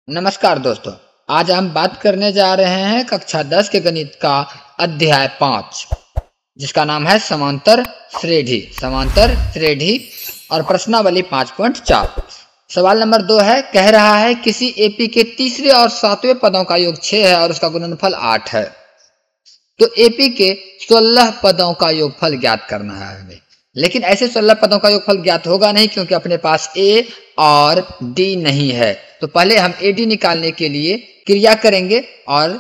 नमस्कार दोस्तों। आज हम बात करने जा रहे हैं कक्षा 10 के गणित का अध्याय 5, जिसका नाम है समांतर श्रेढ़ी और प्रश्नावली 5.4। सवाल नंबर 2 है, कह रहा है किसी एपी के तीसरे और सातवें पदों का योग 6 है और उसका गुणनफल 8 है। तो एपी के 16 पदों का योगफल ज्ञात करना है हमें। लेकिन ऐसे 16 पदों का योगफल ज्ञात होगा नहीं, क्योंकि अपने पास ए और डी नहीं है। तो पहले हम ए डी निकालने के लिए क्रिया करेंगे और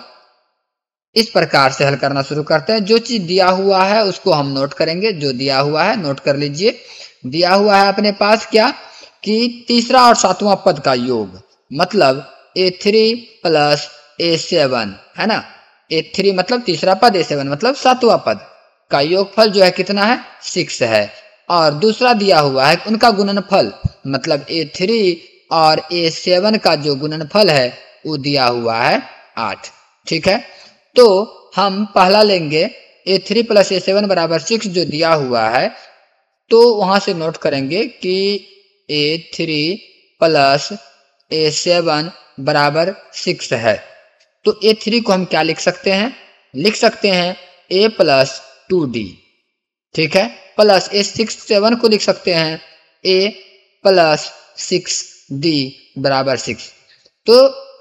इस प्रकार से हल करना शुरू करते हैं। जो चीज दिया हुआ है उसको हम नोट करेंगे। जो दिया हुआ है नोट कर लीजिए। दिया हुआ है अपने पास क्या कि तीसरा और सातवां पद का योग, मतलब A3 प्लस A7 है ना। A3 मतलब तीसरा पद, A7 मतलब सातवां पद का योगफल जो है कितना है, 6 है। और दूसरा दिया हुआ है उनका गुणनफल, मतलब A3 और A7 का जो गुणनफल है वो दिया हुआ है 8। ठीक है, तो हम पहला लेंगे A3 प्लस A7 बराबर 6 जो दिया हुआ है। तो वहां से नोट करेंगे कि A3 प्लस A7 बराबर 6 है। तो A3 को हम क्या लिख सकते हैं, लिख सकते हैं A प्लस 2D। ठीक है, प्लस A7 को लिख सकते हैं A प्लस 6D बराबर 6। तो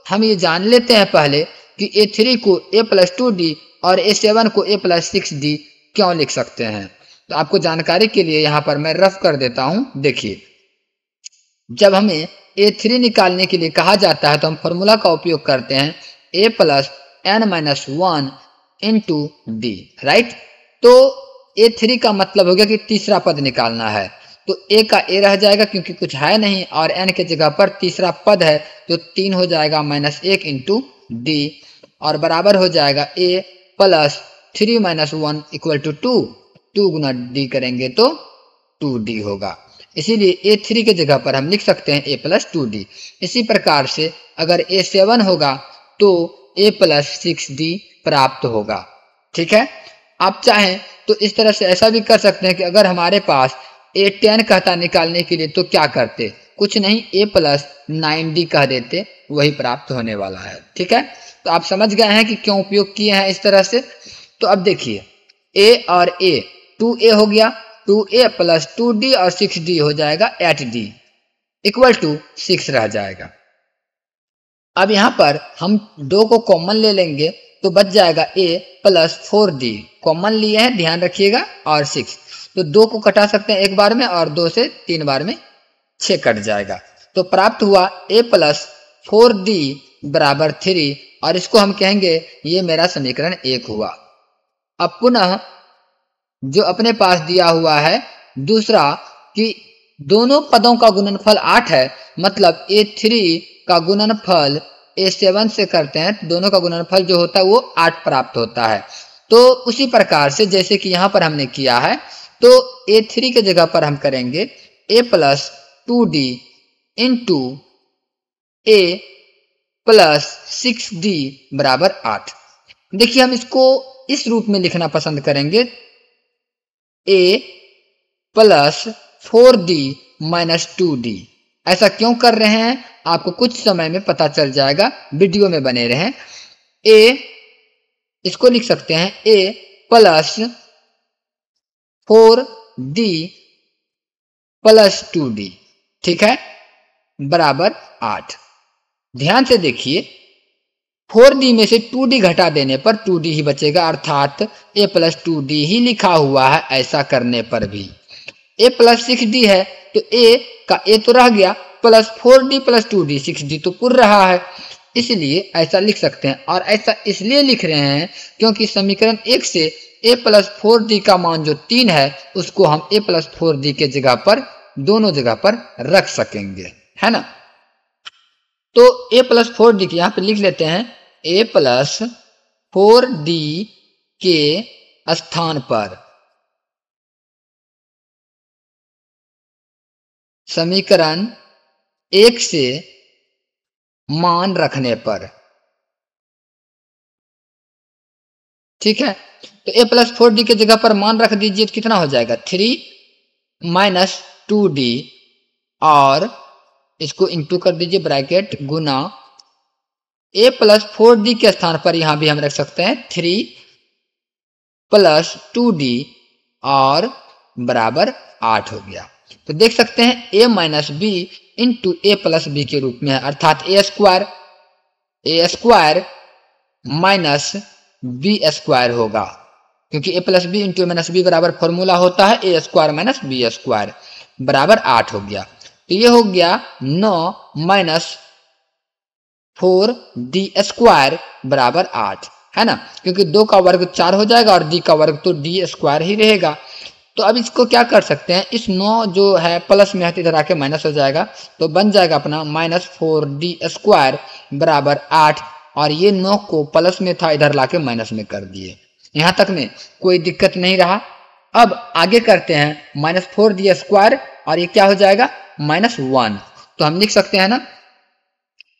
हम ये जान लेते हैं पहले कि A3 को A प्लस 2D और A7 को A प्लस 6D क्यों लिख सकते हैं। तो आपको जानकारी के लिए यहाँ पर मैं रफ कर देता हूँ। देखिए, जब हमें A3 निकालने के लिए कहा जाता है तो हम फॉर्मूला का उपयोग करते हैं A plus n-1 into D, right. तो A3 का मतलब हो गया कि तीसरा पद निकालना है। तो A का A रह जाएगा क्योंकि कुछ है नहीं, और n के जगह पर तीसरा पद है तो 3 हो जाएगा -1 इंटू डी, और बराबर हो जाएगा A प्लस 3-1 इक्वल टू 2 गुना डी करेंगे तो 2D होगा। इसीलिए A3 के जगह पर हम लिख सकते हैं A प्लस 2D। इसी प्रकार से अगर A7 होगा तो A प्लस 6D प्राप्त होगा। ठीक है, आप चाहें तो इस तरह से ऐसा भी कर सकते हैं कि अगर हमारे पास A10 कहता निकालने के लिए तो क्या करते, कुछ नहीं, A प्लस 9D कह देते, वही प्राप्त होने वाला है। ठीक है, तो आप समझ गए हैं कि क्यों उपयोग किए हैं इस तरह से। तो अब देखिए, A और A 2A हो गया, 2A प्लस 2D और 6D हो जाएगा 8D इक्वल टू 6 रह जाएगा। अब यहाँ पर हम 2 को कॉमन ले लेंगे तो बच जाएगा A प्लस 4D, कॉमन लिए हैं ध्यान रखिएगा, और 6। तो 2 को कटा सकते हैं एक बार में, और 2 से 3 बार में 6 कट जाएगा। तो प्राप्त हुआ A प्लस 4D बराबर 3, और इसको हम कहेंगे ये मेरा समीकरण 1 हुआ। अब पुनः जो अपने पास दिया हुआ है दूसरा कि दोनों पदों का गुणनफल 8 है, मतलब A3 का गुणनफल A7 से करते हैं तो दोनों का गुणनफल जो होता है वो 8 प्राप्त होता है। तो उसी प्रकार से जैसे कि यहाँ पर हमने किया है, तो A3 के जगह पर हम करेंगे A plus 2D into A plus 6D बराबर 8। देखिए, हम इसको इस रूप में लिखना पसंद करेंगे, A plus 4D minus 2D। ऐसा क्यों कर रहे हैं आपको कुछ समय में पता चल जाएगा, वीडियो में बने रहें। A इसको लिख सकते हैं A plus 4D plus 2D, ठीक है, बराबर 8। ध्यान से देखिए, 4D में से 2D घटा देने पर 2D ही बचेगा, अर्थात A प्लस 2D ही लिखा हुआ है। ऐसा करने पर भी A प्लस 6D है तो A का A तो रह गया, plus 4D plus 2D, 6D तो पूर्ण रहा है, इसलिए ऐसा लिख सकते हैं। और ऐसा इसलिए लिख रहे हैं क्योंकि समीकरण 1 से A प्लस 4D का मान जो 3 है उसको हम A प्लस 4D के जगह पर दोनों जगह पर रख सकेंगे, है ना। तो A प्लस 4D के यहाँ पे लिख लेते हैं A प्लस 4D के स्थान पर समीकरण 1 से मान रखने पर, ठीक है। तो A प्लस 4D के जगह पर मान रख दीजिए तो कितना हो जाएगा, 3 माइनस 2D, और इसको इंटू कर दीजिए bracket Guna a plus 4d के स्थान पर यहाँ भी हम रख सकते हैं 3 प्लस 2d और बराबर 8 हो गया। तो देख सकते हैं a minus B into A plus B के रूप में है, अर्थात A square minus B square होगा, क्योंकि A plus B into minus B बराबर फॉर्मूला होता है A square minus B square बराबर 8 हो गया। तो ये हो गया 9 माइनस 4d स्क्वायर बराबर 8, है ना, क्योंकि 2 का वर्ग 4 हो जाएगा और d का वर्ग तो d स्क्वायर ही रहेगा। तो अब इसको क्या कर सकते हैं, इस 9 जो है प्लस में है तो इधर आके माइनस हो जाएगा, तो बन जाएगा अपना माइनस 4d स्क्वायर बराबर 8, और ये 9 को प्लस में था इधर लाके माइनस में कर दिए। यहाँ तक में कोई दिक्कत नहीं रहा। अब आगे करते हैं माइनस 4d स्क्वायर, और ये क्या हो जाएगा -1, तो हम लिख सकते हैं ना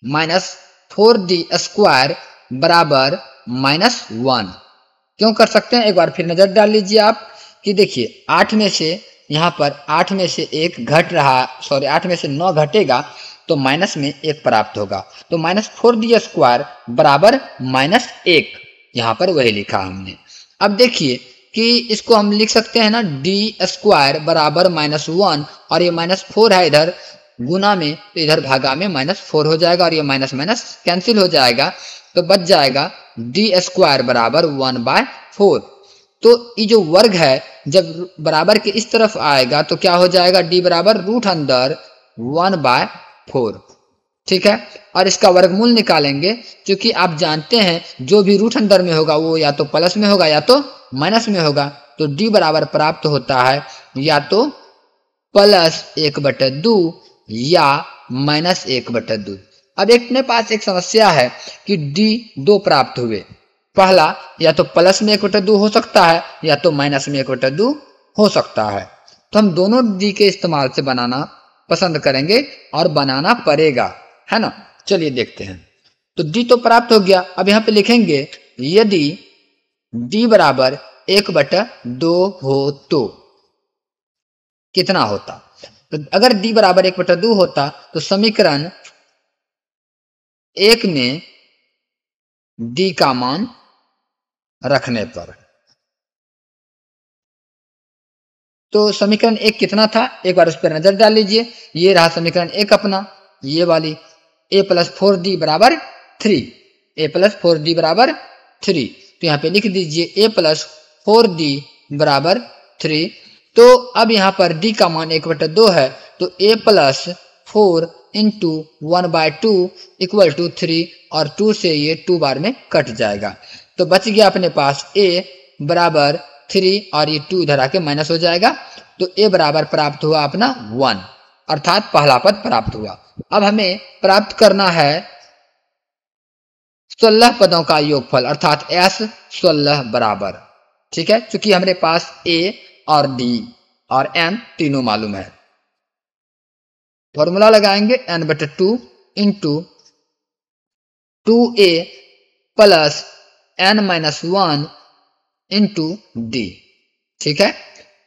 माइनस 4d स्क्वायर बराबर -1। क्यों कर सकते हैं, एक बार फिर नजर डाल लीजिए आप कि देखिए 8 में से यहाँ पर 8 में से 1 घट रहा, सॉरी 8 में से 9 घटेगा तो माइनस में 1 प्राप्त होगा, तो माइनस 4d स्क्वायर बराबर -1, यहाँ पर वही लिखा हमने। अब देखिए कि इसको हम लिख सकते हैं ना d स्क्वायर बराबर -1, और ये -4 है इधर गुना में, तो इधर भागा में -4 हो जाएगा और ये माइनस माइनस कैंसिल हो जाएगा, तो बच जाएगा d स्क्वायर बराबर 1/4। तो ये जो वर्ग है जब बराबर के इस तरफ आएगा तो क्या हो जाएगा, d बराबर रूट अंदर 1/4, ठीक है। और इसका वर्गमूल निकालेंगे, क्योंकि आप जानते हैं जो भी रूट अंदर में होगा वो या तो प्लस में होगा या तो माइनस में होगा, तो d बराबर प्राप्त होता है या तो +1/2 या -1/2। अब अपने पास एक समस्या है कि d 2 प्राप्त हुए, पहला या तो प्लस में 1/2 हो सकता है या तो माइनस में 1/2 हो सकता है, तो हम दोनों d के इस्तेमाल से बनाना पसंद करेंगे और बनाना पड़ेगा, है ना। चलिए देखते हैं। तो d तो प्राप्त हो गया। अब यहाँ पे लिखेंगे यदि d बराबर 1/2 हो तो कितना होता। तो अगर d बराबर 1/2 होता तो समीकरण 1 में d का मान रखने पर, तो समीकरण 1 कितना था, एक बार उस पर नजर डाल लीजिए। ये रहा समीकरण 1 अपना, ये वाली a + 4d बराबर 3, a + 4d बराबर 3, तो यहाँ पे लिख दीजिए a + 4d बराबर 3। तो अब यहाँ पर d का मान 1/2 है, तो a + 4 इंटू 1/2 = 3, और 2 से ये 2 बार में कट जाएगा, तो बच गया अपने पास a बराबर 3 और ये 2 इधर आके माइनस हो जाएगा, तो a बराबर प्राप्त हुआ अपना 1, अर्थात पहला पद प्राप्त हुआ। अब हमें प्राप्त करना है 16 पदों का योगफल, अर्थात S16 बराबर, ठीक है, क्योंकि हमारे पास a और d और n तीनों मालूम है। फॉर्मूला लगाएंगे n/2 into 2a plus n-1 into d, ठीक है,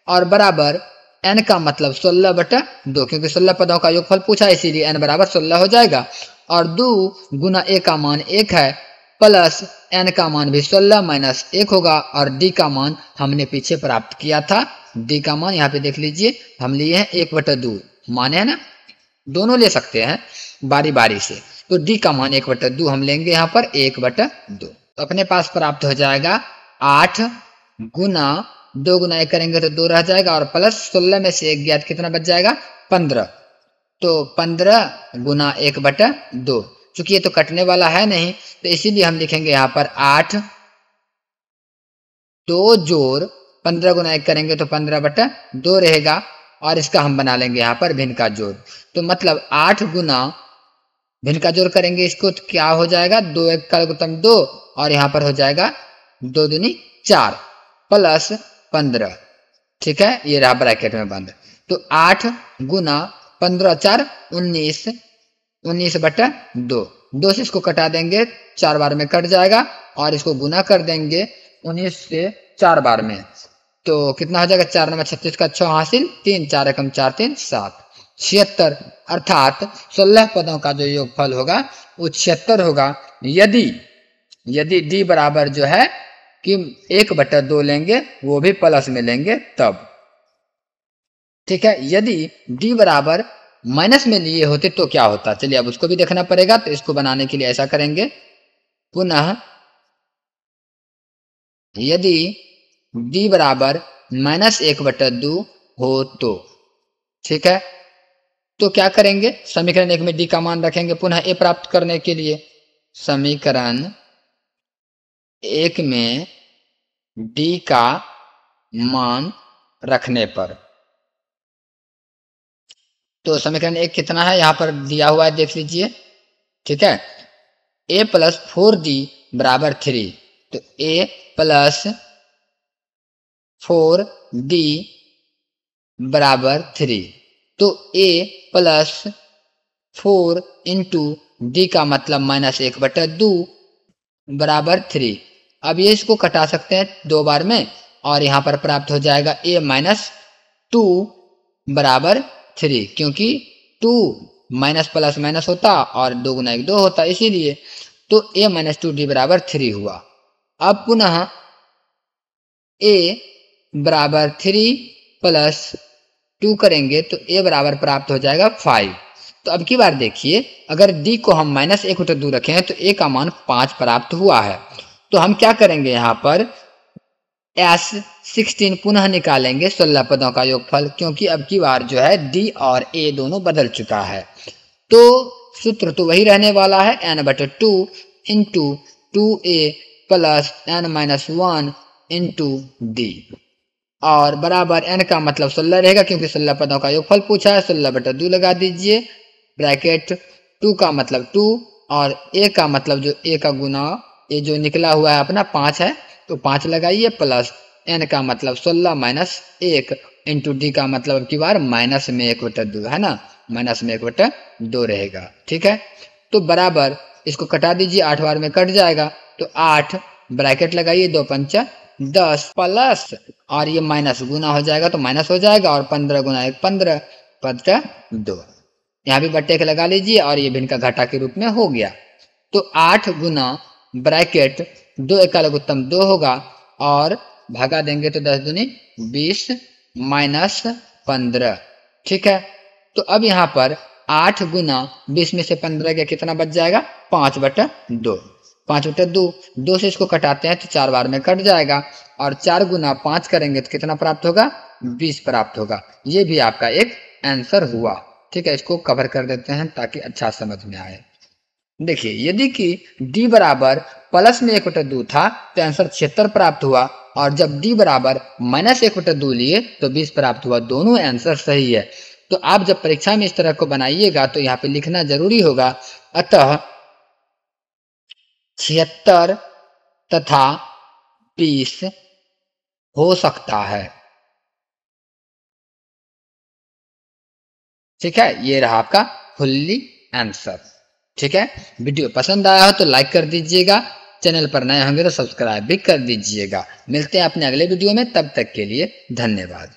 और बराबर n का मतलब 16/2, क्योंकि 16 पदों का योगफल पूछा इसीलिए n बराबर 16 हो जाएगा, और 2 गुना a का मान 1 है प्लस n का मान भी 16 माइनस 1 होगा, और d का मान हमने पीछे प्राप्त किया था। d का मान यहाँ पे देख लीजिए हम लिए हैं 1/2, माने है ना, दोनों ले सकते हैं बारी बारी से, तो d का मान 1/2 हम लेंगे यहाँ पर 1/2, तो अपने पास प्राप्त हो जाएगा 8 गुना 2 गुना 1 करेंगे तो 2 रह जाएगा, और प्लस 16 में से 1 ज्ञात कितना बच जाएगा 15, तो 15 गुना 1/2, चूंकि ये तो कटने वाला है नहीं तो इसीलिए हम लिखेंगे यहाँ पर 8, 2 जोड़ 15 गुना 1 करेंगे तो 15/2 रहेगा, और इसका हम बना लेंगे यहाँ पर भिन्न का जोड़, तो मतलब 8 गुना भिन्न का जोड़ करेंगे इसको तो क्या हो जाएगा 2 1 का लघुत्तम 2, और यहाँ पर हो जाएगा 2 दूनी 4 प्लस 15, ठीक है, ये रहा ब्रैकेट में बंद, तो 8 गुना 15 4 19, 19/2, 2 से इसको कटा देंगे 4 बार में कट जाएगा, और इसको गुना कर देंगे 19 से 4 बार में, तो कितना हो जाएगा 4 9 36 का 6 हासिल, 3 4 एकम 4 3 7 76, अर्थात 16 पदों का जो योगफल होगा वो 76 होगा, यदि यदि डी बराबर जो है कि 1/2 लेंगे, वो भी प्लस में लेंगे तब। ठीक है, यदि डी बराबर माइनस में लिए होते तो क्या होता, चलिए अब उसको भी देखना पड़ेगा। तो इसको बनाने के लिए ऐसा करेंगे, पुनः यदि डी बराबर -1/2 हो तो, ठीक है, तो क्या करेंगे, समीकरण 1 में डी का मान रखेंगे। पुनः ए प्राप्त करने के लिए समीकरण 1 में डी का मान रखने पर, तो समीकरण 1 कितना है यहाँ पर दिया हुआ है, देख लीजिए। ठीक है, a + 4d बराबर 3, तो a + 4d बराबर 3, तो a + 4 इंटू डी का मतलब -1/2 बराबर 3। अब ये इसको कटा सकते हैं 2 बार में और यहाँ पर प्राप्त हो जाएगा a - 2 बराबर 3, क्योंकि 2 माइनस प्लस माइनस होता और 2 गुना 1 2 होता, इसीलिए। तो a - 2d बराबर 3 हुआ। अब पुनः a बराबर 3 + 2 करेंगे तो a बराबर प्राप्त हो जाएगा 5। तो अब की बार देखिए, अगर d को हम -1/2 रखें तो a का मान 5 प्राप्त हुआ है। तो हम क्या करेंगे, यहाँ पर S16 पुनः निकालेंगे 16 पदों का योगफल, क्योंकि अब की बार जो है d और a दोनों बदल चुका है। तो सूत्र तो वही रहने वाला है, n/2 into 2a + n-1 into d, और बराबर n का मतलब 16 रहेगा, क्योंकि 16 पदों का योगफल पूछा है। 16/2 लगा दीजिए, ब्रैकेट 2 का मतलब 2 और a का मतलब जो a का गुना, ये जो निकला हुआ है अपना 5 है, तो 5 लगाइए, प्लस n का मतलब 16 - 1 इंटू डी का मतलब अब की बार -1/2 है ना, -1/2 रहेगा। ठीक है, तो बराबर इसको कटा दीजिए, 8 बार में कट जाएगा, तो 8 ब्रैकेट लगाइए, 2 पंच 10 प्लस और ये माइनस गुना हो जाएगा तो माइनस हो जाएगा, और 15 गुना 1 15 +2, यहाँ भी बट्टे के लगा लीजिए और ये भिन्न का घाटा के रूप में हो गया। तो 8 गुना ब्रैकेट 2 × 1 = 2 होगा, और भागा देंगे तो 10 दूनी 20 - 15। ठीक है, तो अब यहाँ पर 8 गुना 20 में से 15 गया, कितना बच जाएगा, 5/2। 5/2, 2 से इसको कटाते हैं तो 4 बार में कट जाएगा, और 4 गुना 5 करेंगे तो कितना प्राप्त होगा, 20 प्राप्त होगा। ये भी आपका एक आंसर हुआ। ठीक है, इसको कवर कर देते हैं ताकि अच्छा समझ में आए। देखिए, यदि कि d बराबर +1/2 था तो आंसर 76 प्राप्त हुआ, और जब d बराबर -1/2 लिए तो 20 प्राप्त हुआ। दोनों आंसर सही है। तो आप जब परीक्षा में इस तरह को बनाइएगा तो यहाँ पे लिखना जरूरी होगा, अतः 76 तथा 20 हो सकता है। ठीक है, ये रहा आपका फुल्ली आंसर। ठीक है, वीडियो पसंद आया हो तो लाइक कर दीजिएगा, चैनल पर नए होंगे तो सब्सक्राइब भी कर दीजिएगा। मिलते हैं अपने अगले वीडियो में, तब तक के लिए धन्यवाद।